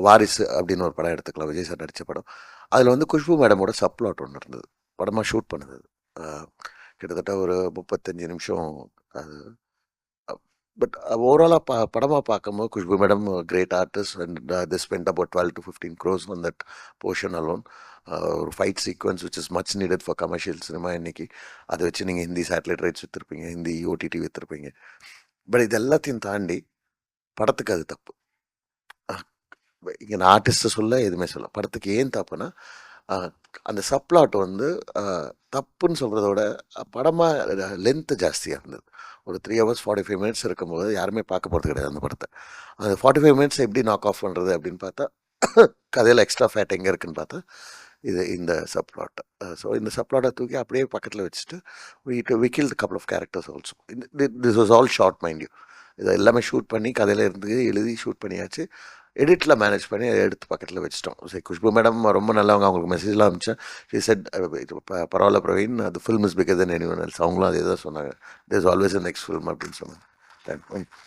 வாரிசு அப்படின்னு ஒரு படம் எடுத்துக்கலாம், விஜய் சார் நடித்த படம். அதில் வந்து குஷ்பு மேடமோட சப்ளாட் ஒன்று இருந்தது, படமாக ஷூட் பண்ணுது. கிட்டத்தட்ட ஒரு 35 நிமிஷம் அது. பட் ஓவராலாக படமாக பார்க்கும்போது Khushbu madam great artist and the spend about 12 to 15 crores on that portion alone. ஒரு fight sequence which is much needed for commercial cinema இன்னைக்கு. அதை வச்சு நீங்கள் ஹிந்தி சேட்டலைட் ரைட்ஸ் விற்றுருப்பீங்க, ஹிந்தி ஓடிடி விற்றுருப்பீங்க. பட் இது எல்லாத்தையும் தாண்டி படத்துக்கு அது தப்பு. இங்கே நான் ஆர்டிஸ்ட்டை சொல்ல எதுவுமே சொல்ல, படத்துக்கு ஏன் தப்புனா அந்த சப்ளாட் வந்து தப்புன்னு சொல்கிறத விட படமாக லென்த்து ஜாஸ்தியாக இருந்தது. ஒரு 3 hours 45 minutes இருக்கும்போது யாருமே பார்க்க போகிறது கிடையாது அந்த படத்தை. அந்த 45 minutes எப்படி நாக் ஆஃப் பண்ணுறது அப்படின்னு பார்த்தா கதையில் எக்ஸ்ட்ரா ஃபேட் எங்கே இருக்குன்னு பார்த்தா இந்த சப்ளாட். ஸோ இந்த சப்ளாட்டை தூக்கி அப்படியே பக்கத்தில் வச்சுட்டு we killed a couple of characters also. This was all short, mind you. இதை எல்லாமே ஷூட் பண்ணி கதையில் இருந்து எழுதி ஷூட் பண்ணியாச்சு. எடிட்டில் மேனேஜ் பண்ணி அதை எடுத்து பக்கத்தில் வச்சிட்டோம். சரி, குஷ்பு மேடம் ரொம்ப நல்லவங்க, அவங்களுக்கு மெசேஜ்லாம் அனுப்பிச்சேன். ஷி செட் பரவாயில்ல பிரவீன், அது film is bigger than anyone else. அவங்களும் அதே தான் சொன்னாங்க, there is always a next film அப்படின்னு சொன்னாங்க.